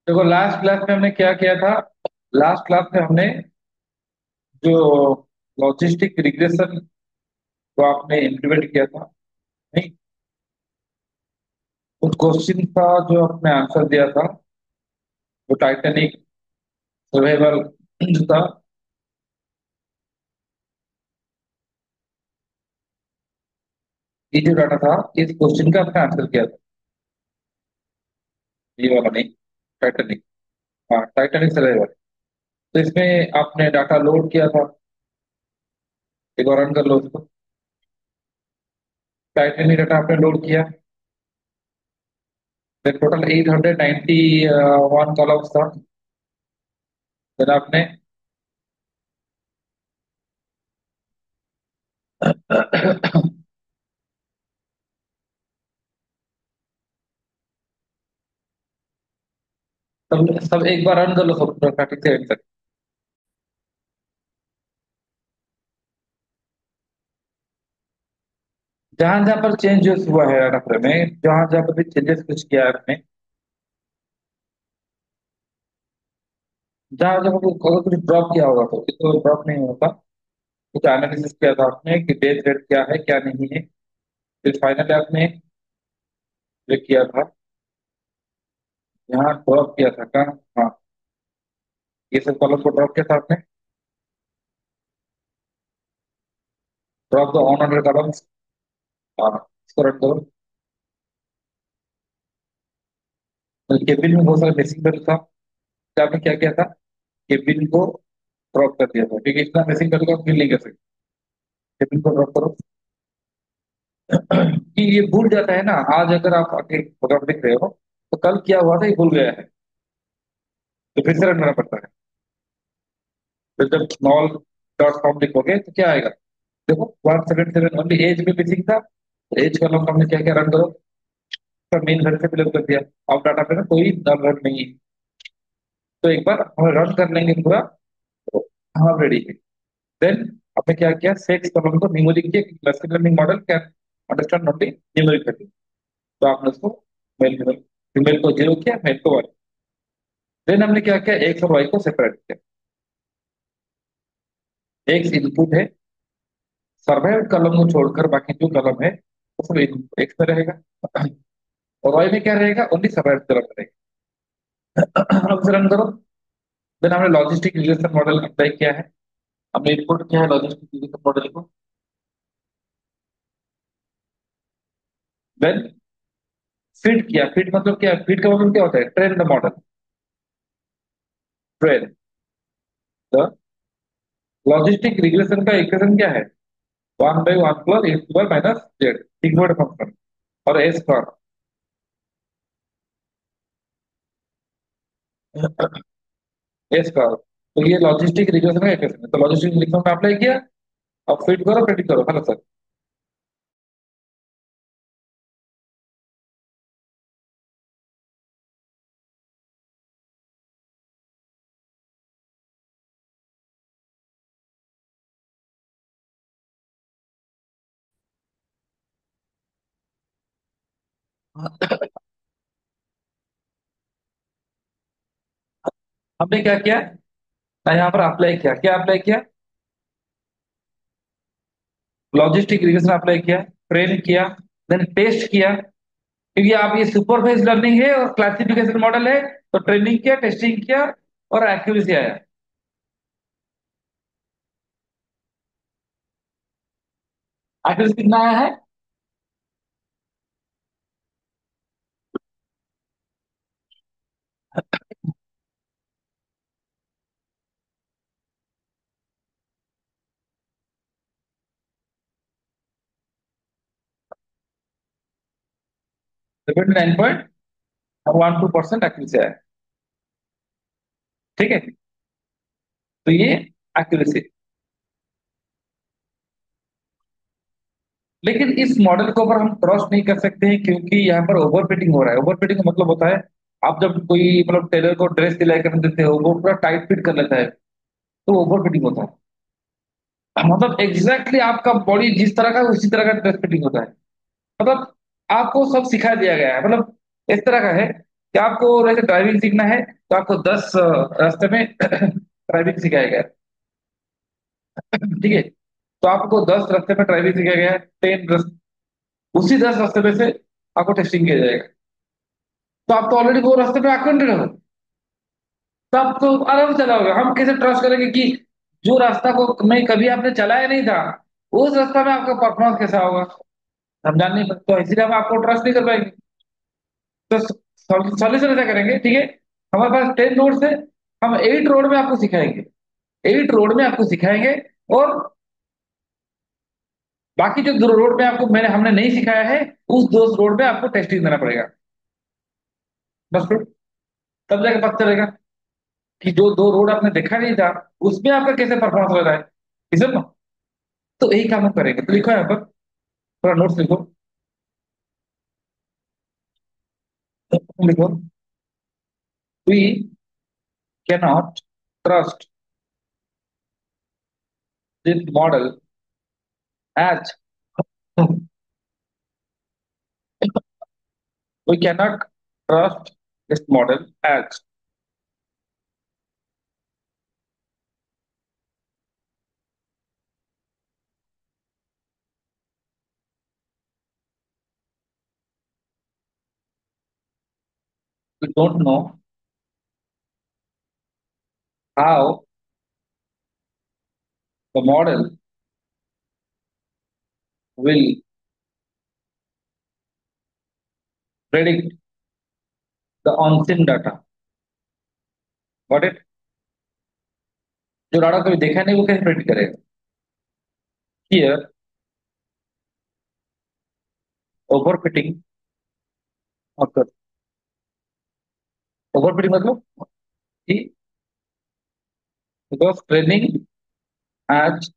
देखो last class में हमने क्या किया था। लास्ट क्लास में हमने जो लॉजिस्टिक रिग्रेशन को आपने इम्प्लीमेंट किया था, नहीं, उस क्वेश्चन का जो आपने आंसर दिया था, वो टाइटैनिक सर्वाइवल जो था, ये जो डाटा था, इस क्वेश्चन का आपने आंसर किया था। ये वाला नहीं, टाइटैनिक। हाँ, टाइटैनिक सर्वाइवल। तो इसमें आपने डाटा लोड किया था। एक बार रन कर लो उसको। टाइटैनिक डाटा आपने लोड किया। टोटल 891 कॉलम्स था। फिर आपने सब सब एक बार रन कर लो, सब स्टार्टिंग से एंड तक। जहां जहां पर चेंजेस हुआ है डाटा फ्रेम में, जहां जहां पर भी चेंजेस कुछ किया है आपने, जहां जहां पर अगर कुछ ड्रॉप किया होगा तो ये तो ड्रॉप नहीं होता। कुछ एनालिसिस किया था आपने कि डेथ रेट क्या है क्या नहीं है। फिर फाइनल आपने जो किया था, यहाँ ड्रॉप किया था कहाँ। हाँ, ये सब कॉलम को ड्रॉप किया था आपने। Drop the on order columns. हाँ, इसको रन करो। तो केबिन में बहुत सारे मिसिंग वैल्यू था। तो आपने क्या किया था, केबिन को ड्रॉप कर दिया था, क्योंकि इतना मिसिंग वैल्यू को आप फिल नहीं कर सकते। केबिन को ड्रॉप करो। कि ये भूल जाता है ना, आज अगर आप आके प्रोग्राम लिख रहे हो तो कल क्या हुआ था ये भूल गया है, तो फिर से रन करना पड़ता है। फिर जब स्मॉल डॉट कॉम लिखोगे तो क्या आएगा, देखो 177 ओनली एज में मिसिंग था। एज का लॉन्ग हमने क्या क्या रन करो, तो मेन घर से फिलअप कर दिया। अब डाटा पे ना कोई नल रन नहीं है। तो एक बार हम रन कर लेंगे पूरा, तो हम रेडी है। देन आपने क्या किया, सेक्स कॉलम को न्यूमेरिक किया, machine learning model can understand only numeric value. तो आपने उसको मेल फीमेल, फीमेल को जीरो किया, मेल को वन। देन हमने क्या किया, एक्स और वाई को सेपरेट किया। एक्स इनपुट है, सर्वाइव कॉलम को छोड़कर बाकी जो कॉलम है वो सब एक्स में रहेगा, और वाई में क्या रहेगा, ओनली सर्वाइव कॉलम रहेगा। अब इसे रन करो। देन हमने लॉजिस्टिक रिग्रेशन मॉडल अप्लाई किया है। हमने इनपुट किया है लॉजिस्टिक रिग्रेशन मॉडल को। देन फिट किया। फिट मतलब क्या, फिट का मतलब क्या होता है, train the model. Train the logistic regression का इक्वेशन क्या है, 1/1 plus A square minus Z, sigmoid function. और ए स्क्वायर, ए स्क्वायर। तो ये लॉजिस्टिक रिग्रेशन का इक्वेशन है। तो लॉजिस्टिक रिग्रेशन में अप्लाई किया। अब फिट करो, प्रेडिक्ट करो, हेलो सर। हमने क्या किया, यहाँ पर अप्लाई किया, क्या अप्लाई किया, लॉजिस्टिक रिग्रेशन अप्लाई किया, ट्रेन किया, देन टेस्ट किया। क्योंकि आप ये सुपरवाइज लर्निंग है और क्लासिफिकेशन मॉडल है, तो ट्रेनिंग किया, टेस्टिंग किया, और एक्यूरेसी आया। एक्यूरेसी कितना आया है, 79.12% एक्यूरेसी आया। ठीक है, तो ये एक्यूरेसी। लेकिन इस मॉडल के ऊपर हम ट्रस्ट नहीं कर सकते हैं, क्योंकि यहाँ पर ओवर फिटिंग हो रहा है। ओवर फिटिंग का मतलब होता है, आप जब कोई मतलब टेलर को ड्रेस सिलाई करने देते हो, वो पूरा टाइट फिट कर लेता है, तो ओवर फिटिंग होता है। मतलब एग्जैक्टली आपका बॉडी जिस तरह का है, उसी तरह का ड्रेस फिटिंग होता है। मतलब आपको सब सिखा दिया गया है, मतलब इस तरह का है कि आपको वैसे ड्राइविंग सीखना है तो आपको 10 रास्ते में ड्राइविंग सिखाया गया है। ठीक है, तो आपको 10 रास्ते में ड्राइविंग सिखाया गया है, 10 उसी 10 रास्ते में से आपको टेस्टिंग किया जाएगा। तो आप तो ऑलरेडी वो रास्ते पे एक्वेंटेड हो, तो आप तो आराम से चलाओगे। हम कैसे ट्रस्ट करेंगे कि जो रास्ता को मैं कभी आपने चलाया नहीं था, उस रास्ता में आपका परफॉर्मेंस कैसा होगा, हम जान नहीं सकते। तो इसीलिए हम आपको ट्रस्ट नहीं कर पाएंगे। तो सॉल्यूशन ऐसा करेंगे, ठीक है, हमारे पास 10 रोड्स है, हम 8 रोड में आपको सिखाएंगे, 8 रोड में आपको सिखाएंगे। और बाकी जो 2 रोड में आपको मैंने हमने नहीं सिखाया है, उस 2 रोड में आपको टेस्टिंग देना पड़ेगा। बस फिर तब जाके पता चलेगा कि जो 2 रोड आपने देखा नहीं था, उसमें आपका कैसे परफॉर्मेंस हो रहा है। ठीक है ना? तो यही काम हम करेंगे। तो लिखो यहाँ पर, थोड़ा नोट्स लिखो। लिखो, we cannot trust this model as we cannot trust this model as we don't know how the model will predict the on-scene data। Got it? जो डाटा कभी देखा नहीं वो कैसे प्रिडिक्ट करेगा। Here overfitting occurs। ओवरफिटिंग मतलब कि because training as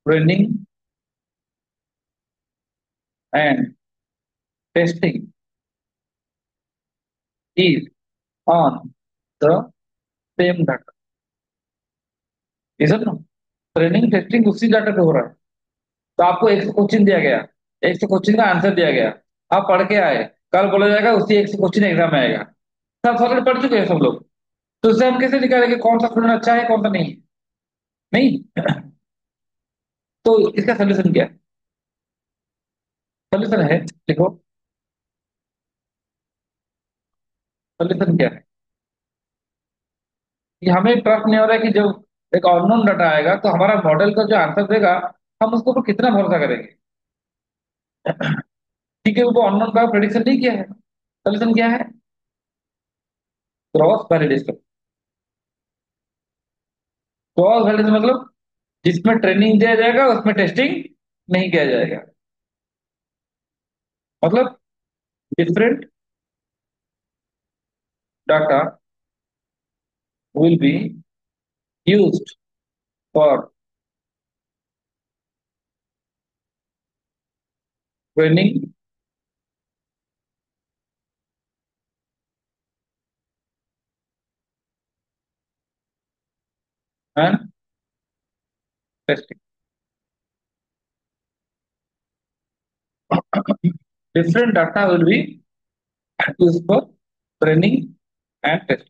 training and testing is on the same data। इधर ना, ट्रेनिंग टेस्टिंग उसी डाटा पे हो रहा है। तो आपको एक क्वेश्चन दिया गया, एक से क्वेश्चन का आंसर दिया गया, आप पढ़ के आए, कल बोला जाएगा उसी एक से क्वेश्चन एग्जाम में आएगा। सब ऑलरेडी पढ़ चुके हैं सब लोग। तो उससे हम कैसे निकालेंगे कौन सा स्टूडेंट अच्छा है कौन सा नहीं है? नहीं। तो इसका सोल्यूशन क्या है? सोल्यूशन है, देखो, सोल्यूशन क्या है कि हमें ट्रस्ट नहीं हो रहा है कि जब एक अननोन डाटा आएगा तो हमारा मॉडल का जो आंसर देगा, हम उसके ऊपर कितना भरोसा करेंगे। ठीक है, वो अननोन का प्रेडिक्शन नहीं किया है। सोल्यूशन क्या है? Cross validation. क्रॉस वैलिडेशन मतलब जिसमें ट्रेनिंग दिया जाएगा उसमें टेस्टिंग नहीं किया जाएगा। मतलब different data will be used for training and testing. Different data will be used for training and testing.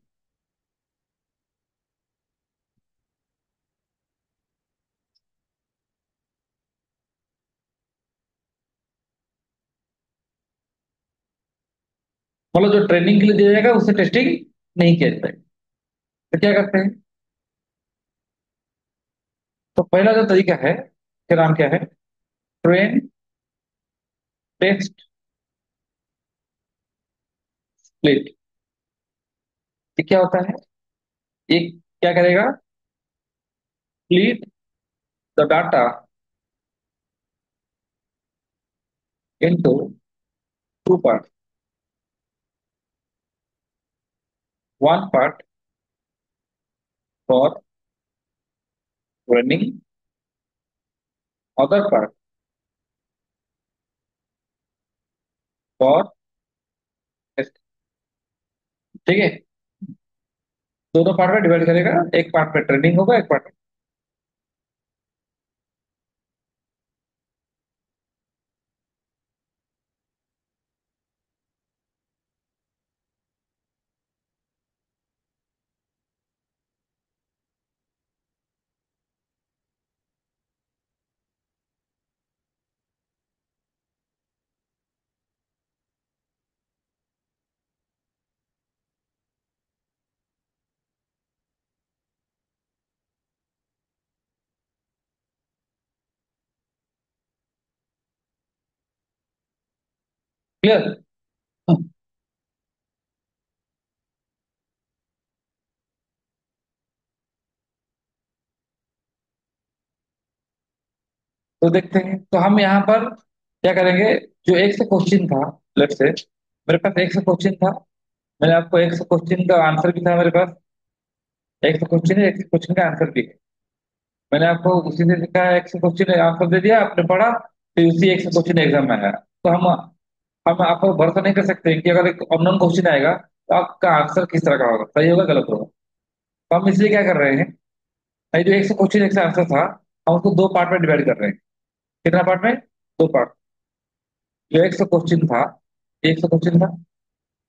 मतलब जो ट्रेनिंग के लिए दिया जाएगा उससे टेस्टिंग नहीं किया जाएगा। तो क्या करते हैं? तो पहला जो तरीका है, क्या नाम क्या है? Train test split. ये क्या होता है? ये क्या करेगा? Split the data into 2 part. One part for training, other part for test. ठीक है, दोनों पार्ट में डिवाइड करेगा, एक पार्ट पे ट्रेनिंग होगा एक पार्ट। क्लियर। तो देखते हैं, तो हम यहाँ पर क्या करेंगे। जो एक से क्वेश्चन था, लेट से मेरे पास एक से क्वेश्चन था, मैंने आपको एक से क्वेश्चन का आंसर भी था मेरे पास। एक से क्वेश्चन है, एक से क्वेश्चन का आंसर भी है। मैंने आपको उसी से लिखा है, एक से क्वेश्चन आंसर दे दिया, आपने पढ़ा, फिर उसी एक से क्वेश्चन एग्जाम में आया। तो हम आपको भरोसा नहीं कर सकते कि अगर एक अननोन क्वेश्चन आएगा तो आपका आंसर किस तरह का होगा, सही होगा गलत होगा। तो हम इसलिए क्या कर रहे हैं, ये जो एक से क्वेश्चन एक से आंसर था, हम उसको दो पार्ट में डिवाइड कर रहे हैं। कितना पार्ट में? दो पार्ट। जो एक से क्वेश्चन था, एक से क्वेश्चन था,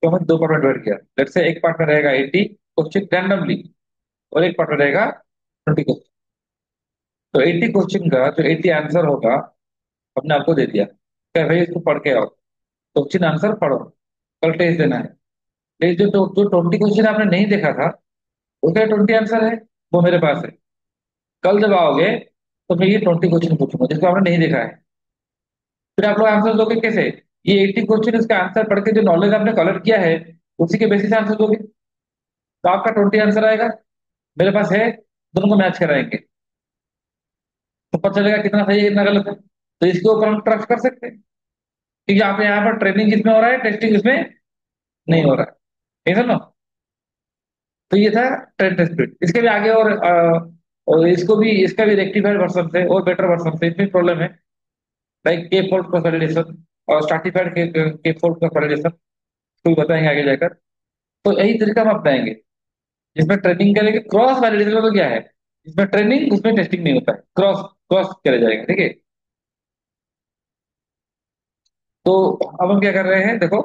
तो हमने दो पार्ट में डिवाइड किया। लेट्स से एक पार्ट में रहेगा 80 क्वेश्चन रैंडमली, और एक पार्ट में रहेगा 20 क्वेश्चन। तो 80 क्वेश्चन का जो 80 आंसर होगा, हमने आपको दे दिया, क्या भाई इसको पढ़ के आओ, क्वेश्चन आंसर पढ़ो, कल टेस्ट देना है। टेस्ट जो 20 क्वेश्चन आपने नहीं देखा था, उसका 20 आंसर है, वो मेरे पास है। कल जब आओगे तो मैं ये 20 क्वेश्चन पूछूंगा जिसको आपने नहीं देखा है। फिर आप लोग आंसर दोगे कैसे? ये 80 क्वेश्चन, इसका आंसर पढ़ के जो नॉलेज आपने कलेक्ट किया है, उसी के बेसिस आंसर दोगे, तो आपका 20 आंसर आएगा। मेरे पास है, दोनों को मैच कराएंगे, तो पता चलेगा कितना सही है कितना गलत है। तो इसके ऊपर हम ट्रस्ट कर सकते हैं, क्योंकि आप यहाँ पर ट्रेनिंग किसमें हो रहा है, टेस्टिंग इसमें नहीं हो रहा है, ऐसा ना। तो ये था ट्रेंड स्पीड। इसके भी आगे और इसको भी, इसका भी रेक्टिफाइड वर्जन है और बेटर वर्जन है, इसमें प्रॉब्लम है। लाइक के फोल्ड कंसोलिडेशन और स्ट्राटिफाइड के फोल्ड कंसोलिडेशन, तो बताएंगे आगे जाकर। तो यही तरीका हम अपनाएंगे, जिसमें ट्रेनिंग करेंगे। क्रॉस वैलिडेशन तो क्या है, जिसमें ट्रेनिंग उसमें टेस्टिंग नहीं होता है, क्रॉस क्रॉस किया जाएगा, ठीक है। तो अब हम क्या कर रहे हैं, देखो,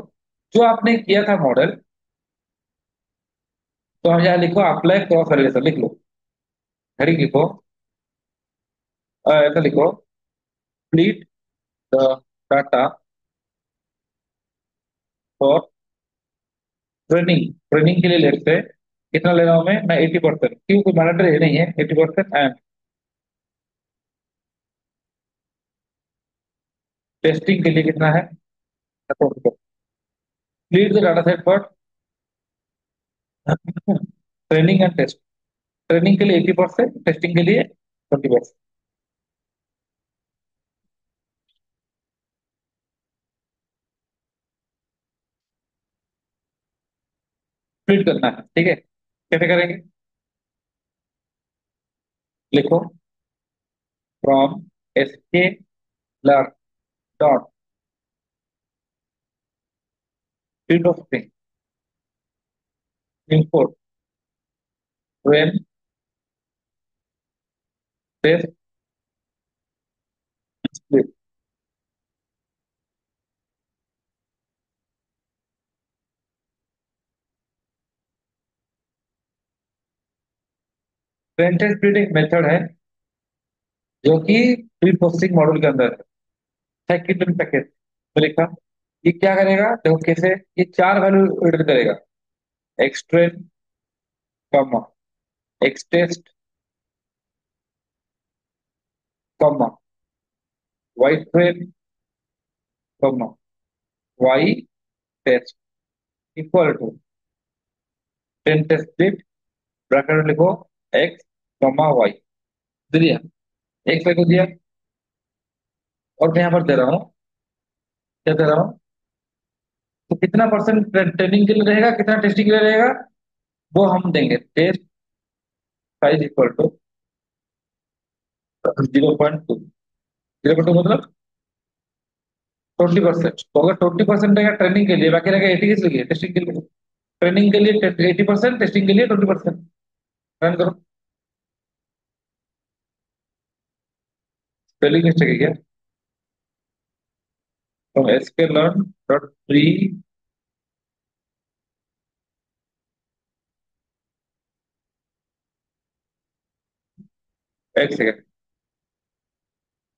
जो आपने किया था मॉडल, तो हम यहाँ लिखो अप्लाई क्रॉस वैलिडेशन, लिख लो, हेडिंग लिखो, ऐसा लिखो, complete the data for training. Training के लिए लेट से कितना ले रहा हूं मैं 80%, क्यों, कोई मैंडेटरी नहीं है, 80%। एंड टेस्टिंग के लिए कितना है, complete the data set for training and test. Training के लिए 80%, टेस्टिंग के लिए 20%। स्प्लिट करना है, ठीक है, कैसे करेंगे, लिखो, from SK learn dot field of string import train test split. Train test split एक मेथड है जो कि प्री प्रोसेसिंग मॉड्यूल के अंदर है, सेकंड पैकेज में लिखा। ये क्या करेगा, देखो कैसे, ये चार वैल्यू रिटर्न करेगा, x train, comma, x test, comma, y train, comma, y test, equal to train test split, bracket में लिखो, एक्स, कॉमा, वाई। दे दिया, एक पे को दिया, और मैं यहाँ पर दे रहा हूँ, क्या दे रहा हूँ, तो कितना परसेंट ट्रेनिंग के लिए रहेगा, कितना टेस्टिंग के लिए रहेगा, वो हम देंगे। Test size equal to 0.2। 0.2 मतलब 20%। तो अगर 20% रहेगा ट्रेनिंग के लिए, बाकी रहेगा 80 किस लिए, टेस्टिंग के लिए। ट्रेनिंग के लिए 80%, टेस्टिंग के लिए 20%। रन करो, स्पेलिंग मिस्टेक है क्या? तो एसके लर्न डॉट प्री, एक second,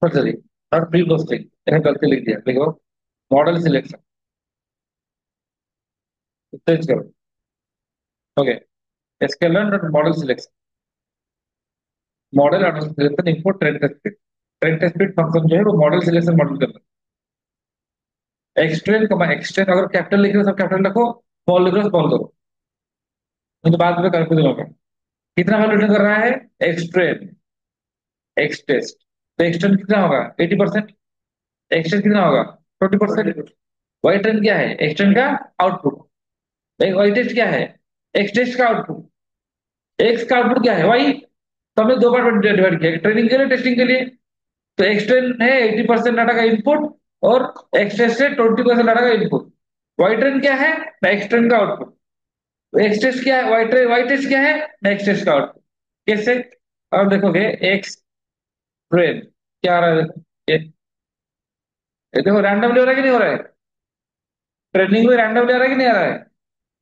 sorry, dot pre posting, यहाँ गलती लिख दिया, लिखो मॉडल सिलेक्शन, चेंज करो। Okay, SK learn dot model selection, model auto selection input train test speed. Train test speed function जो है वो मॉडल सिलेक्शन मॉडल करता है। एक्सट्रेन कमा एक्सट्रेन, अगर कैपिटल लिख रहे हो सब कैपिटल रखो, स्मॉल लिख रहे हो स्मॉल करो, नहीं तो बाद में कंफ्यूजन होगा। कितना वैल्यू रिटर्न कर रहा है? X train, X test. तो एक्सट्रेन कितना होगा? 80%। एक्सट्रेन कितना होगा? 20%। वाई ट्रेन क्या है? एक्सट्रेन का आउटपुट। वाई टेस्ट क्या है? एक्स टेस्ट का आउटपुट। एक्स का आउटपुट क्या है? वाई। तो हमने दो बार डिवाइड किया, ट्रेनिंग के लिए, टेस्टिंग के लिए। तो एक्सट्रेन है 80% डाटा का इनपुट, और एक्सटेस्ट है 20% डाटा का इनपुट। वाई ट्रेन क्या है? एक्सट्रेन का आउटपुट। एक्स टेस्ट क्या है? वाई टेस्ट क्या है? एक्स टेस्ट का आउटपुट। कैसे? अब देखोगे एक्स ट्रेन क्या आ रहा है, ये, ये देखो रैंडमली हो रहा है कि नहीं हो रहा है? ट्रेनिंग में रैंडमली आ रहा है कि नहीं आ रहा है?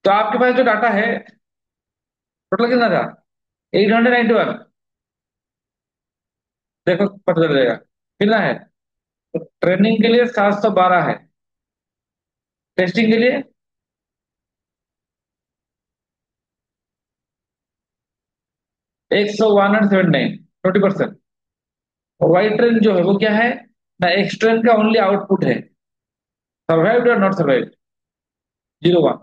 तो आपके पास जो डाटा है, टोटल कितना था? 891। देखो पता चल जाएगा कितना है। तो ट्रेनिंग के लिए 712 है, टेस्टिंग के लिए 179, 20%। और वाई ट्रेन जो है वो क्या है ना? एक्स ट्रेन का ओनली आउटपुट है, सर्वाइव्ड और नॉट सर्वाइव्ड, 0 1।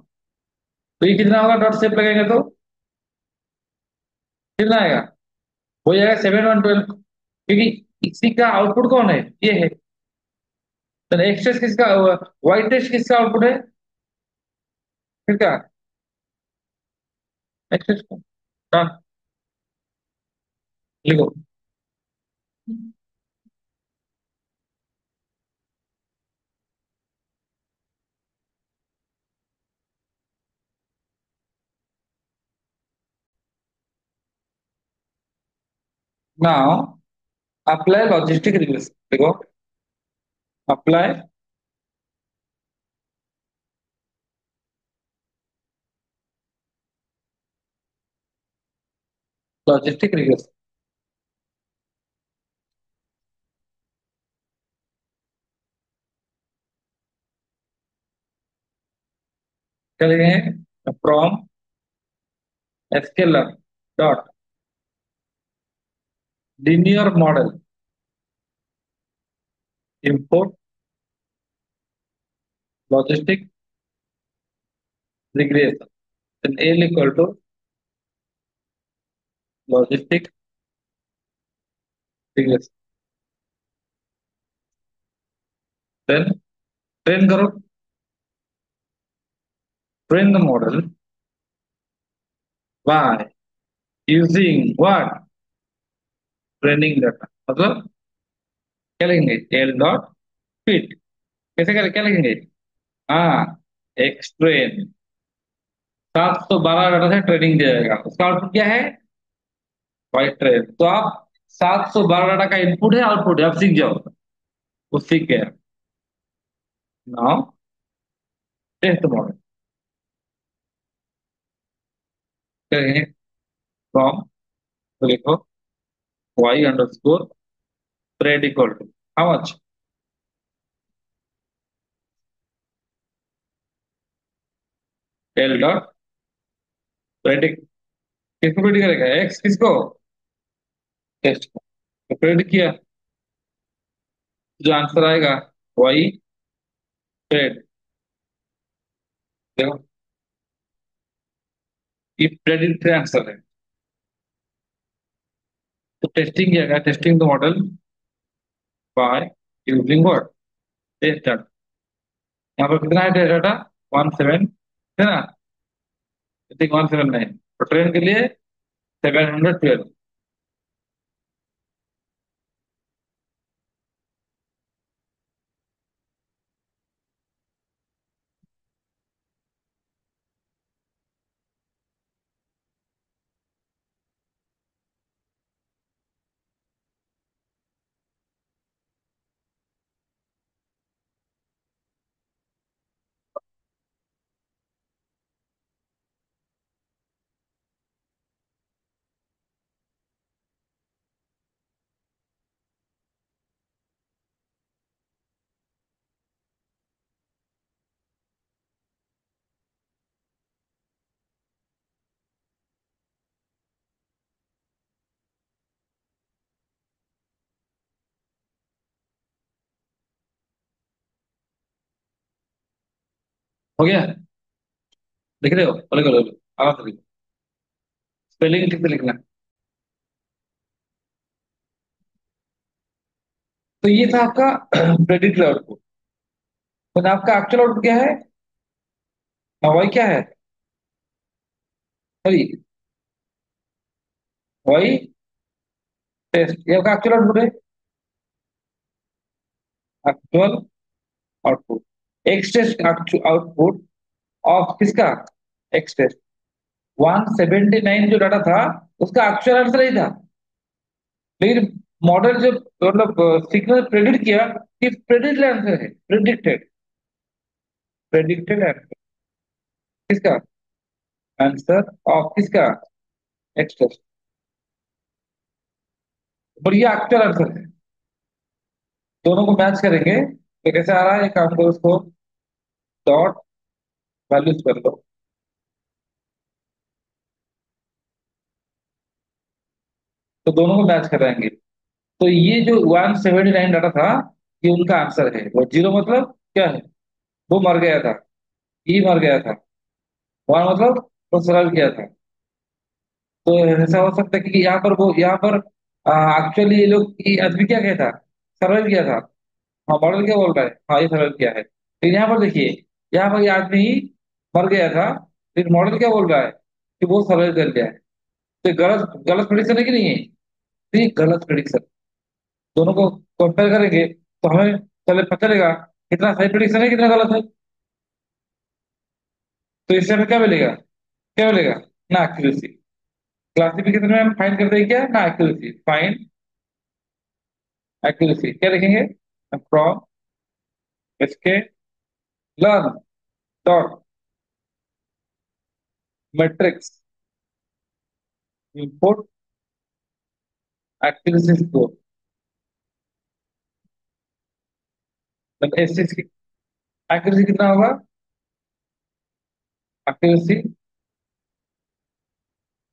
तो ये कितना होगा? डॉट सेप लगेंगे तो कितना आएगा? हो जाएगा 7 1 12, क्योंकि इसी का आउटपुट कौन है? ये है। तो एक्स टेस्ट किसका, वाई टेस्ट किसका आउटपुट है? किसका? एक्स टेस्ट का। हाँ, लिखो। नाउ अप्लाई लॉजिस्टिक रिग्रेशन, देखो। अप्लाई लॉजिस्टिक रिग्रेशन, क्या लिखेंगे? From sklearn dot linear model import logistic regression, then L equal to logistic regression, then train करो, train the model by using what? Training data, मतलब क्या लिखेंगे? L dot fit. कैसे करें, क्या लिखेंगे? हाँ, एक्स ट्रेन 712 डाटा से ट्रेनिंग दिया जाएगा, उसका आउटपुट क्या है? Y train. तो आप 712 डाटा का इनपुट है, आउटपुट है, आप सीख जाओ। वो सीख गया। नाउ टेस्ट मॉडल करेंगे, फ्रॉम, तो लिखो Y underscore trade equal to how much? L dot predict, किसको प्रेडिक्ट करेगा? एक्स किसको? टेस्ट को। तो प्रेडिक्ट किया, जो आंसर आएगा वाई ट्रेड। देखो ये प्रेडिक्ट आंसर है। तो टेस्टिंग किया गया, testing the model by using what? Test data. यहाँ पर कितना है टेस्ट डाटा? 17 है ना? I think 179। तो ट्रेन के लिए 712। हो गया? लिख रहे हो? लिखो लिखो, आराम से लिखो। स्पेलिंग ठीक से लिखना। तो ये था आपका प्रेडिक्ट आउटपुट। तो आपका एक्चुअल आउटपुट क्या है? वाई क्या है? सॉरी, वाई टेस्ट, ये आपका एक्चुअल आउटपुट है। Actual output X test output of किसका? X test. 179 जो डाटा था उसका एक्चुअल आंसर ही था, लेकिन मॉडल जब मतलब सिग्नल प्रेडिक्ट किया कि प्रेडिक्ट आंसर है, प्रेडिक्टेड, प्रेडिक्टेड आंसर किसका? आंसर ऑफ किसका? X test. और ये एक्चुअल आंसर है। दोनों को मैच करेंगे तो कैसे आ रहा है? एक काम करो, उसको डॉट वैल्यूज कर दो। तो दोनों को मैच कराएंगे। तो ये जो 179 डाटा था, ये उनका आंसर है। वो जीरो मतलब क्या है? वो मर गया था, ई मर गया था। वन मतलब वो सर्वाइव किया था। तो ऐसा हो सकता है कि यहाँ पर वो, यहाँ पर एक्चुअली ये लोग, ये आदमी क्या किया था? सर्वाइव किया था। हाँ, मॉडल क्या बोल रहा है? हाँ, ये सर्वाइव किया है। लेकिन यहाँ पर देखिए, यहाँ पर ये आदमी मर गया था, लेकिन मॉडल क्या बोल रहा है कि वो सर्वाइव कर गया है। तो ये गलत गलत प्रेडिक्शन है कि नहीं है? तो ये गलत प्रेडिक्शन। दोनों को कंपेयर करेंगे तो हमें चले पता चलेगा कितना सही प्रेडिक्शन है, कितना गलत है। तो इससे हमें क्या मिलेगा? क्या मिलेगा? ना एक्यूरेसी। क्लासिफिकेशन में हम फाइंड करते हैं क्या? ना एक्यूरेसी, फाइंड एक्यूरेसी क्या लिखेंगे? फ्रॉम इसके learn dot matrix input accuracy score. मतलब इस चीज की एक्यूरेसी कितना होगा? एक्यूरेसी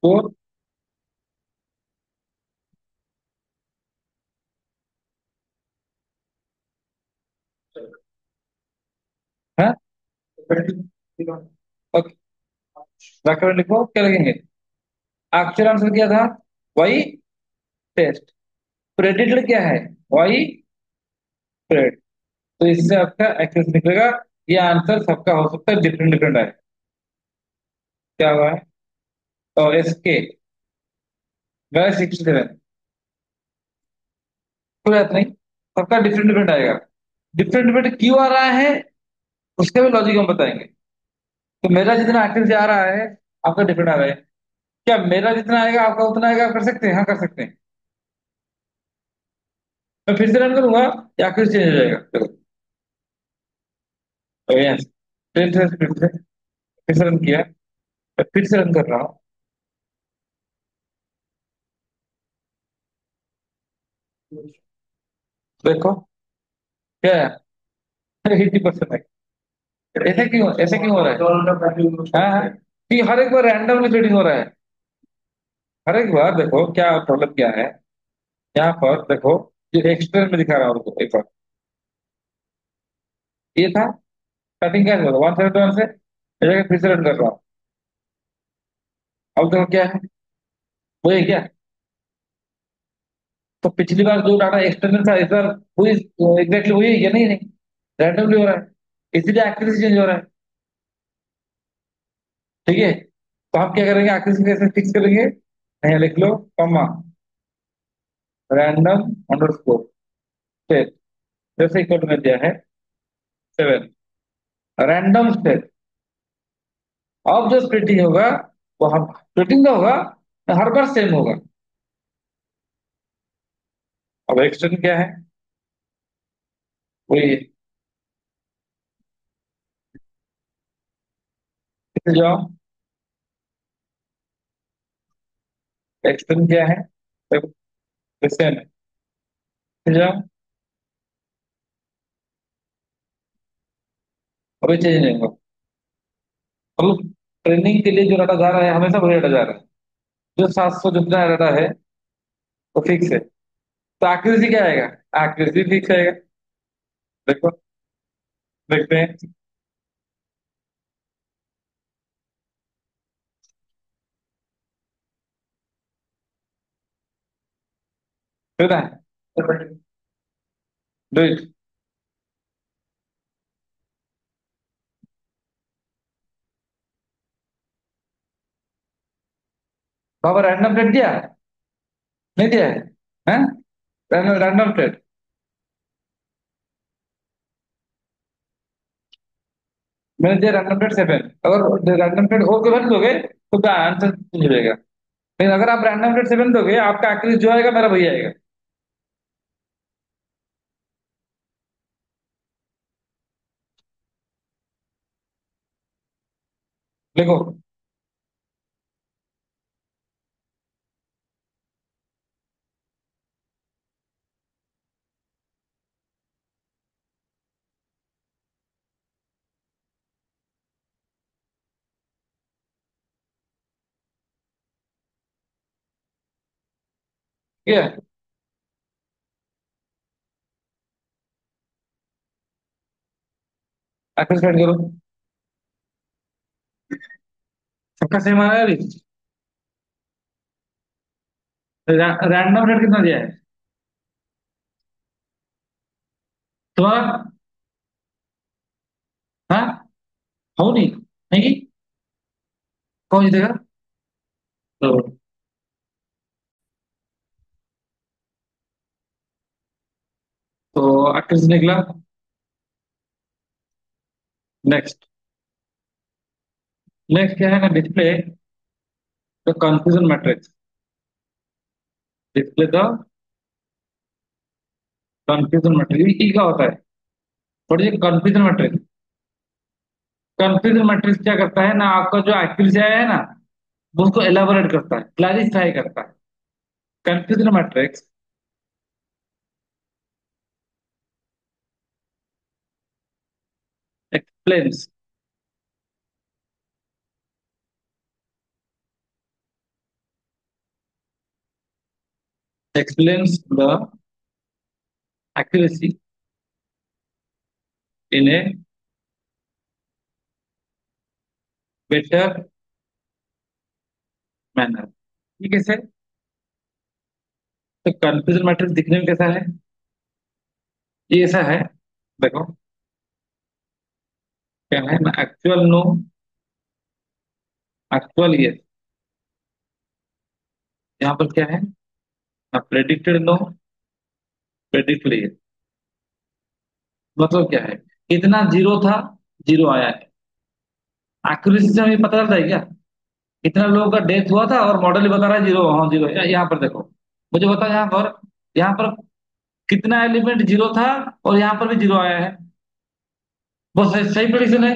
स्कोर है। ओके, डॉक्यूमेंट लिखो, क्या लिखेंगे? एक्चुअल आंसर क्या था? वही टेस्ट। प्रेडिक्टेड क्या है? वही प्रेड। तो इससे आपका एक्यूरेसी निकलेगा। ये आंसर सबका हो सकता है, डिफरेंट डिफरेंट है। क्या हुआ है? तो एसके गए 67, कोई बात नहीं, सबका डिफरेंट डिफरेंट आएगा। डिफरेंट डिफरेंट क्यों आ रहा है, उसका भी लॉजिक हम बताएंगे। तो मेरा जितना एक्यूरेसी आ रहा है, आपका डिफरेंट आ रहा है। क्या मेरा जितना आएगा आपका उतना आएगा? आप कर सकते हैं? हाँ, कर सकते हैं। मैं फिर से रन करूंगा, या एक्यूरेसी चेंज हो जाएगा? चलो, यस, फिर से रन किया। मैं फिर से रन कर रहा हूँ। देखो क्या है? 80% है। ऐसे क्यों हो रहा है? हाँ हाँ, कि हर एक बार रैंडमली ट्रेडिंग हो रहा है। हर एक बार देखो क्या प्रॉब्लम क्या है। यहाँ पर देखो, जो एक्सटर्नल में दिखा रहा हूँ एक बार, ये था स्टार्टिंग क्या था 171 से, इस जगह फिर से रन कर रहा हूँ। अब देखो क्या है, वो है क्या? तो पिछली बार जो डाटा एक्सटर्नल था, इस बार वही एग्जैक्टली वही है क्या? नहीं नहीं, रैंडमली हो रहा है, इसीलिए एक्यूरेसी चेंज हो रहा है। ठीक है, तो हम क्या करेंगे? एक्यूरेसी कैसे फिक्स करेंगे? यहाँ लिख लो, कॉमा रैंडम अंडरस्कोर स्टेट, जैसे इक्वल में दिया है 7, रैंडम स्टेट। अब जो स्प्लिटिंग होगा, वो हम स्प्लिटिंग का होगा, हर बार सेम होगा। अब एक्सटेंड क्या है? वही, इसे जाओ, एक्सटेंड क्या है? सेम है, इसे जाओ। अभी चेंज नहीं होगा। मतलब ट्रेनिंग के लिए जो डाटा जा रहा है, हमेशा वही डाटा जा रहा है। जो 700 जितना डाटा है वो फिक्स है। तो एक्यूरेसी क्या आएगा? एक्यूरेसी फिक्स आएगा। देखो, देखते हैं। Do that. Do it. Baba random plate दिया? नहीं दिया है? हैं? Random random plate. मैंने दिया रैंडम प्लेट 7। अगर रैंडम प्लेट ओ के भर दोगे तो क्या आंसर चेंज हो जाएगा। लेकिन अगर आप रैंडम प्लेट 7 दोगे, आपका एक्चुअली जो आएगा मेरा वही आएगा। देखो। ठीक है। एक्चुअल सेट करो। सबका सेम आया अभी। रैंडम प्लेट कितना दिया है तुम्हारा? हाँ। हो नहीं। नहीं। कौन जीतेगा? तो तो एक्चुअल से निकला। नेक्स्ट। नेक्स्ट क्या है ना, display the confusion matrix. Display the confusion matrix, ये क्या होता है? थोड़ी कंफ्यूजन मैट्रिक्स। कंफ्यूजन मैट्रिक्स क्या करता है ना, आपका जो एक्चुअल आया है ना, वो उसको एलाबोरेट करता है, क्लैरिफाई करता है। Confusion matrix explains explains the accuracy in a better manner। ये कैसे? तो कंफ्यूजन मैट्रिक्स दिखने में कैसा है? ये ऐसा है। देखो। क्या है ना, एक्चुअल नो, एक्चुअल यस। यहाँ पर क्या है ना, प्रेडिक्टेड नो, प्रेडिक्टेड यस। मतलब क्या है? कितना जीरो था, जीरो आया है। एक्यूरेसी से हमें पता चलता है क्या? कितना लोगों का डेथ हुआ था और मॉडल ही बता रहा है जीरो, हाँ जीरो। यहाँ पर देखो, मुझे बताओ यहाँ पर कितना एलिमेंट जीरो था और यहाँ पर भी जीरो आया है। वो सही सही प्रेडिक्शन है।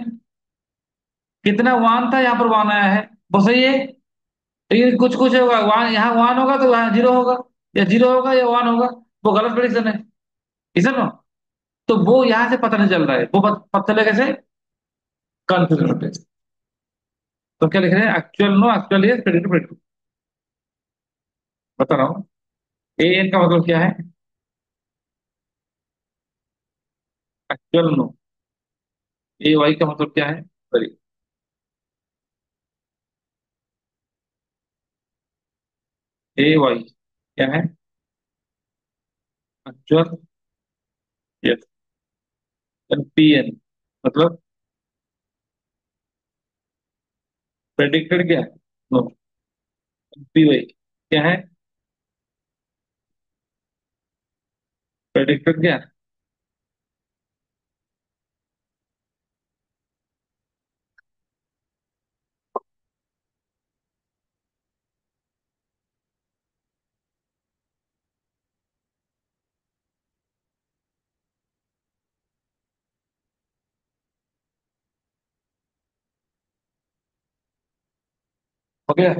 कितना वन था, यहाँ पर वन आया है। वो सही है। लेकिन कुछ कुछ होगा, वन यहाँ वन होगा तो यहाँ जीरो होगा, या जीरो होगा या वन होगा। वो गलत प्रेडिक्शन है। इसे ना, तो वो यहाँ से पता नहीं चल रहा है, वो पता चलेगा कैसे? कंफ्यूजन होते हैं। तो क्या लिख रहे हैं? Actual no, actual yes, predict predict. बता रहा हूँ। ए एन का मतलब क्या है? Actual no. ए वाई का मतलब क्या है? सॉरी, ए वाई क्या है? Actual yes. पी एन मतलब प्रेडिक्टेड क्या? नो। पी वाई क्या है? प्रेडिक्टेड क्या? हो गया।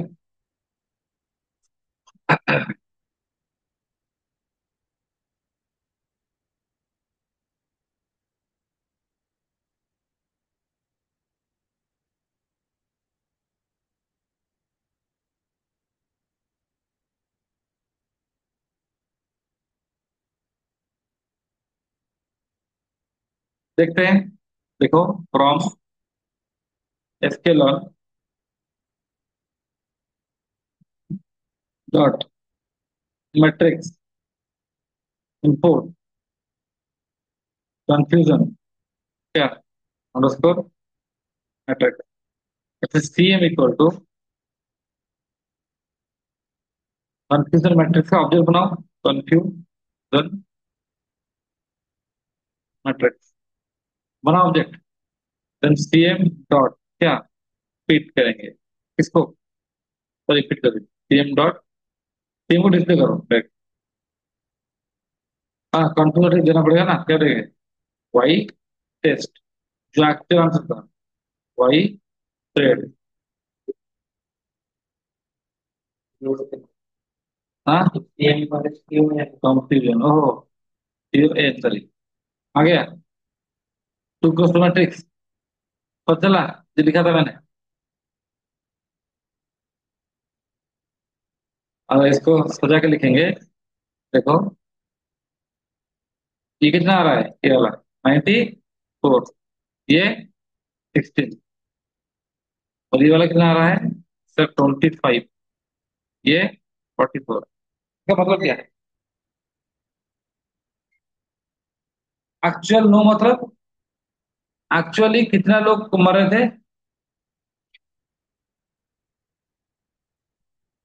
देखते हैं। देखो, from sklearn dot matrix import confusion क्या अंडरस्कोर मैट्रिक्स। अच्छा C M equal to confusion matrix का ऑब्जेक्ट बनाओ। कंफ्यूजन मैट्रिक्स बना object. Then C M dot क्या रिपीट करेंगे किसको, तो रिपीट कर C M dot C M को डिस्प्ले करो बैक। हाँ कंफ्यूजन देना पड़ेगा ना, क्या देंगे वाई टेस्ट जो एक्चुअल आंसर था वाई थ्रेड। हाँ कंफ्यूजन ओहो सॉरी आ गया टू क्रॉस टू मैट्रिक्स पता चला जो लिखा था मैंने। अब इसको सजा के लिखेंगे। देखो ये कितना आ रहा है ये वाला 94 ये 16 और ये वाला कितना आ रहा है सर 25 ये 44। इसका मतलब क्या है एक्चुअल नो मतलब एक्चुअली कितना लोग मरे थे।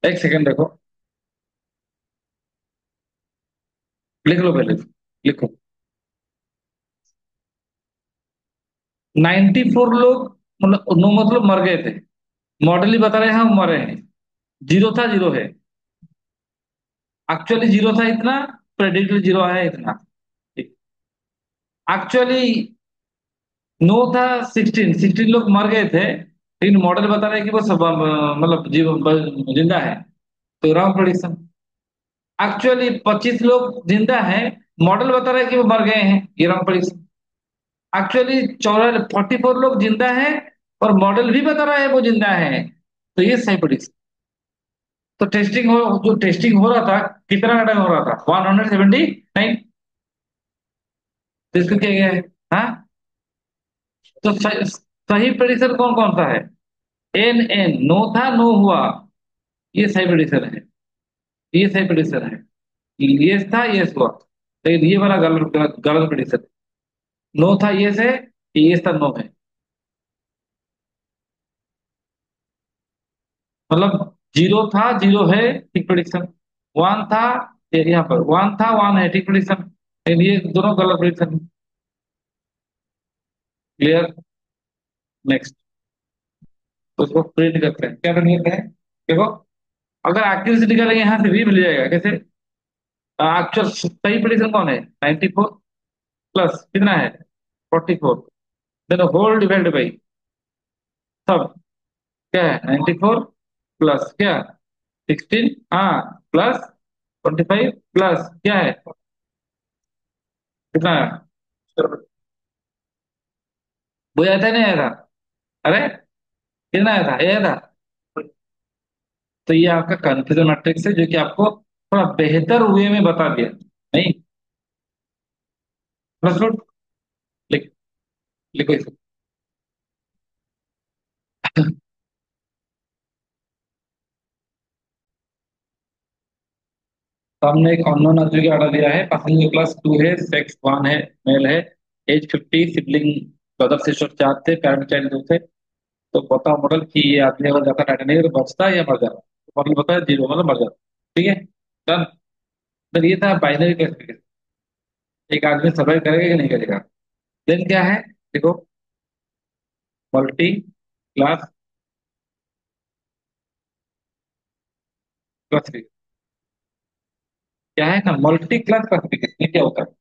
एक सेकंड देखो लिख लो पहले लिखो 94 लोग मतलब नो मतलब मर गए थे। मॉडल ही बता रहे हैं हम मरे हैं। जीरो था जीरो है एक्चुअली जीरो था इतना प्रेडिक्टली जीरो है इतना। एक्चुअली नो था 16 लोग मर गए थे लेकिन मॉडल बता रहे हैं कि वो सब मतलब जिंदा है तो रॉन्ग प्रेडिक्शन। एक्चुअली 25 लोग जिंदा हैं मॉडल बता रहा है कि वो मर गए हैं ये रॉन्ग प्रेडिक्शन। एक्चुअली 44 लोग जिंदा हैं और मॉडल भी बता रहा है वो जिंदा है तो ये सही प्रेडिक्शन। तो टेस्टिंग हो जो टेस्टिंग हो रहा था कितना टाइम हो रहा था 179। तो इसको क्या गया है हाँ तो सही प्रेडिक्शन कौन कौन सा है एन एन नो था नो हुआ ये सही प्रेडिक्शन है। ये सही प्रेडिक्शन है ये था ये हुआ लेकिन ये वाला गलत गलत गलत प्रेडिक्शन। नो था ये है ये था नो है मतलब जीरो था जीरो है ठीक प्रेडिक्शन। वन था यहाँ पर वन था वन है ठीक प्रेडिक्शन लेकिन ये दोनों गलत प्रेडिक्शन। क्लियर नेक्स्ट तो उसको प्रिंट करते हैं क्या प्रिंट करते हैं देखो अगर एक्यूरेसी निकालेंगे यहाँ से भी मिल जाएगा कैसे। एक्चुअल सही प्रेडिक्शन कौन है 94 प्लस कितना है 44 देन होल डिवाइड बाई सब क्या है 94 प्लस क्या 16 हाँ प्लस 25 प्लस क्या है कितना है वो आया था नहीं आया था अरे कितना आया था ये आया था। तो ये आपका कंफ्यूजन मैट्रिक्स है जो कि आपको थोड़ा बेहतर वे में बता दिया नहीं। प्लस रूट लिख लिखो इसको। तो हमने एक अननोन आदमी का ऑर्डर दिया है पैसेंजर क्लास 2 है सेक्स 1 है मेल है एज 50 सिबलिंग ब्रदर सिस्टर 4 थे पैरेंट चाइल्ड 2 थे। तो बताओ मॉडल कि ये आदमी अगर जाता टाइटेनिक तो बचता है या मर जाता। मॉडल बताया जीरो मतलब मर जाता। ठीक है डन। तो ये था बाइनरी क्लासिफिकेशन एक आदमी सर्वाइव करेगा कि नहीं करेगा। देन क्या है देखो मल्टी क्लास क्लासिफिकेशन क्या है ना मल्टी क्लास क्लासिफिकेशन ये क्या होता है।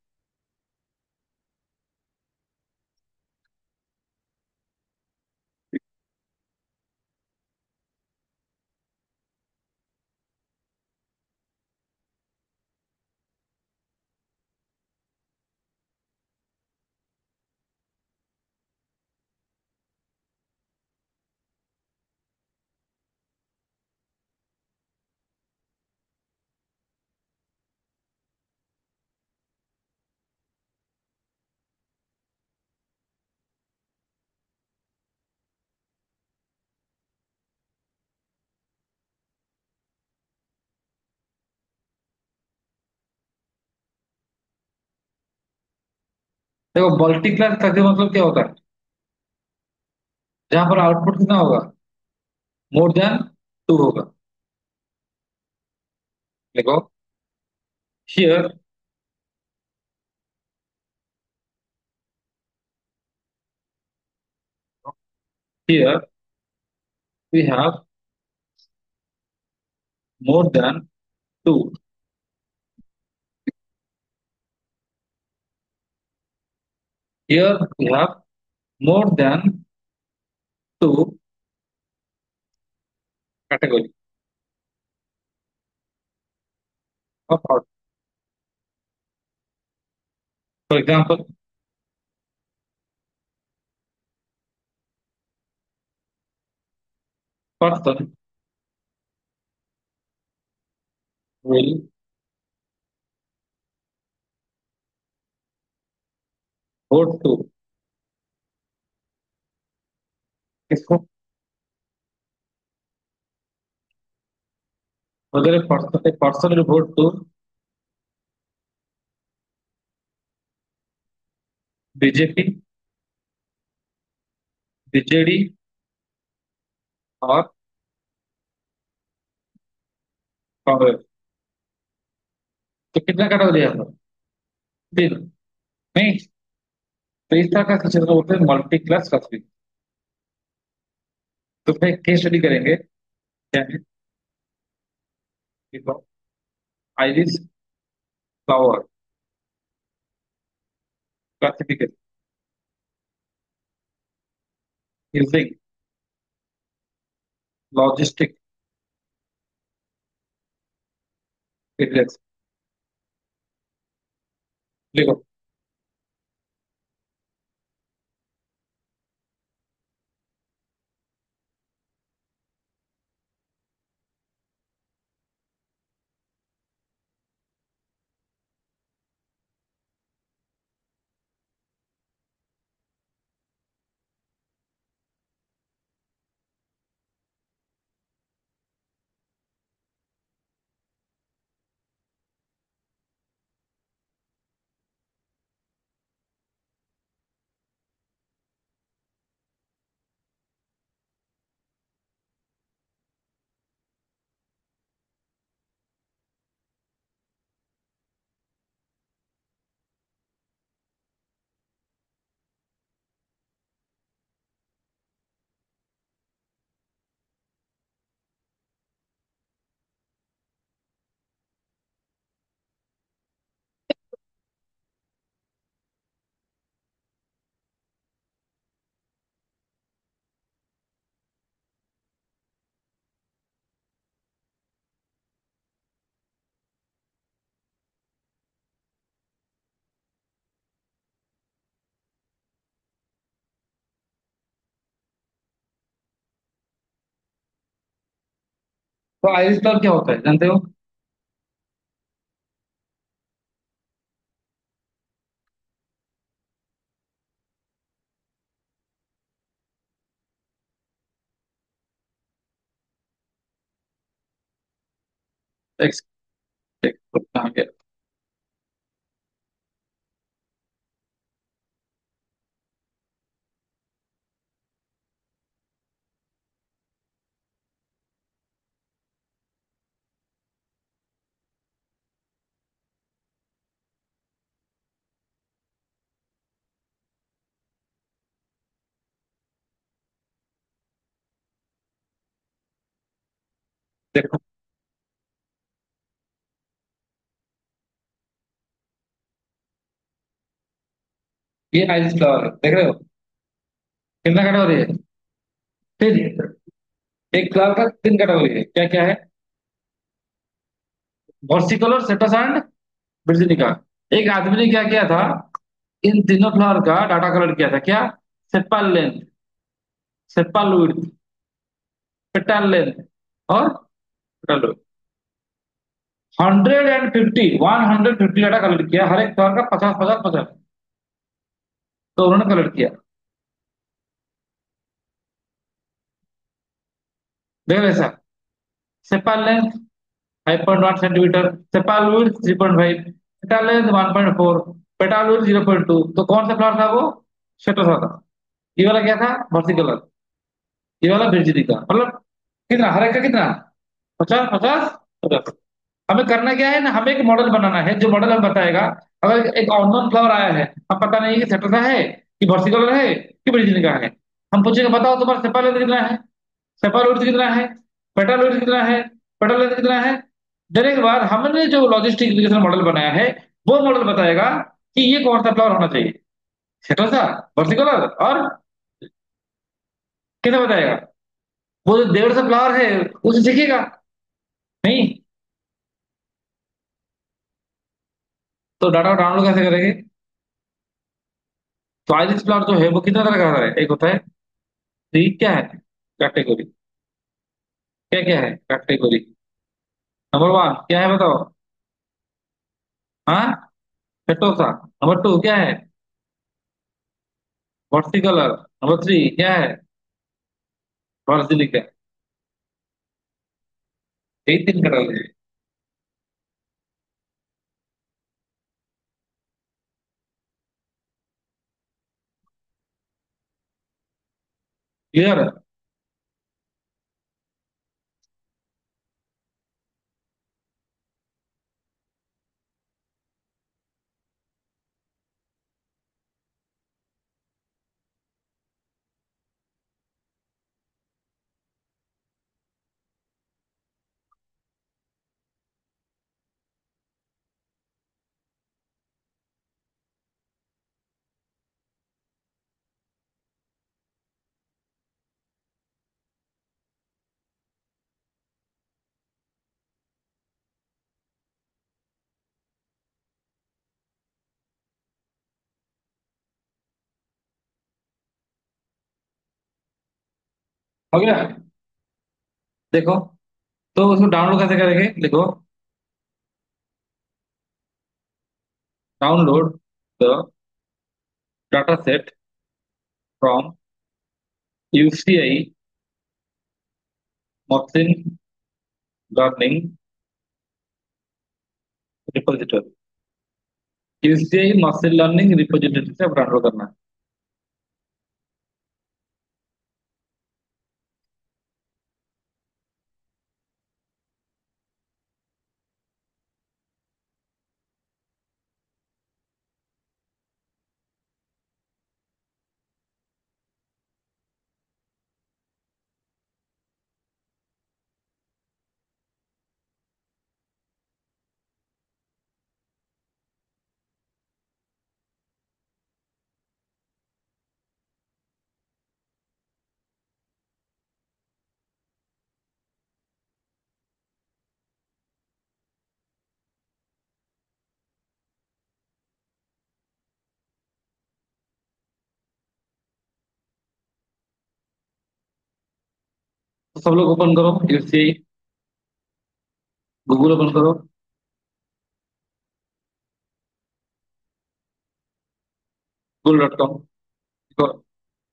देखो मल्टी क्लास का मतलब क्या होता है? जहां पर आउटपुट कितना होगा? मोर देन टू होगा। देखो, here here we have more than two. Here we have more than two category of output. For example, person will vote to। किसको? अगर person will vote to BJP, BJD और कांग्रेस। तो कितना category है आपका? तीन? नहीं, तो इस तरह का क्षेत्र को बोलते हैं मल्टी क्लास क्लासिफिकेशन। तो फिर केस स्टडी करेंगे। क्या है? Iris flower classification using logistic regress. लिखो। तो आइरिस फ्लावर क्या होता है जानते हो? एक एक कहाँ गया? देखो, ये आइरिस फ्लावर है, देख रहे हो? कितना कैटेगरी है? तीन। एक फ्लावर का तीन कैटेगरी है, क्या क्या है? Versicolor, setosa and virginica. एक आदमी ने क्या किया था? इन तीनों फ्लावर का डाटा कलेक्ट किया था। क्या? Sepal length, sepal width, petal length और पेटल विड्थ। 150 डाटा कलेक्ट किया, हर एक फ्लावर का 50 50 50। तो उन्होंने कलेक्ट किया। देखो ऐसा, sepal length 5.1 centimetre, sepal width 3.5, petal length 1.4, पेटालोइड 0.2, तो कौन सा फ्लावर था वो? शेटोसा था। ये वाला क्या था? वर्सिकलर। ये वाला virginia का, मतलब कितना, हर एक का कितना? 50 50 50। हमें करना क्या है ना, हमें एक मॉडल बनाना है, जो मॉडल हमें बताएगा अगर एक अननोन फ्लावर आया है, अब पता नहीं कि सेटोसा है कि वर्सिकलर है कि virginia का है। हम पूछेंगे बताओ तुम्हारा सेपालोइड कितना है, सेपालोइड कितना है, पेटालोइड कितना है, पेटालोइड कितना है। देने के बाद हमने जो लॉजिस्टिक इरिगेशन मॉडल बनाया है, वो मॉडल बताएगा कि ये कौन सा फ्लावर होना चाहिए, सेटोसा, वर्सिकलर और कितना बताएगा। वो जो 150 फ्लावर है उसे सीखेगा नहीं। तो डाटा डाउनलोड कैसे करेंगे? तो आइरिस फ्लावर जो है वो कितना तरह का है? एक होता है थ्री, क्या है, कैटेगरी। क्या क्या है कैटेगरी? नंबर वन क्या है बताओ? हाँ, सेटोसा। नंबर टू क्या है? वर्टिकलर। नंबर थ्री क्या है? वर्जिलिका। यही तीन कलर है। क्लियर? हो गया? देखो, तो उसको डाउनलोड कैसे करेंगे, देखो। Download the data set from UCI machine learning repository. UCI machine learning repository से डाउनलोड करना है। तो सब लोग ओपन करो यूसीआई, गूगल ओपन करो। google.com।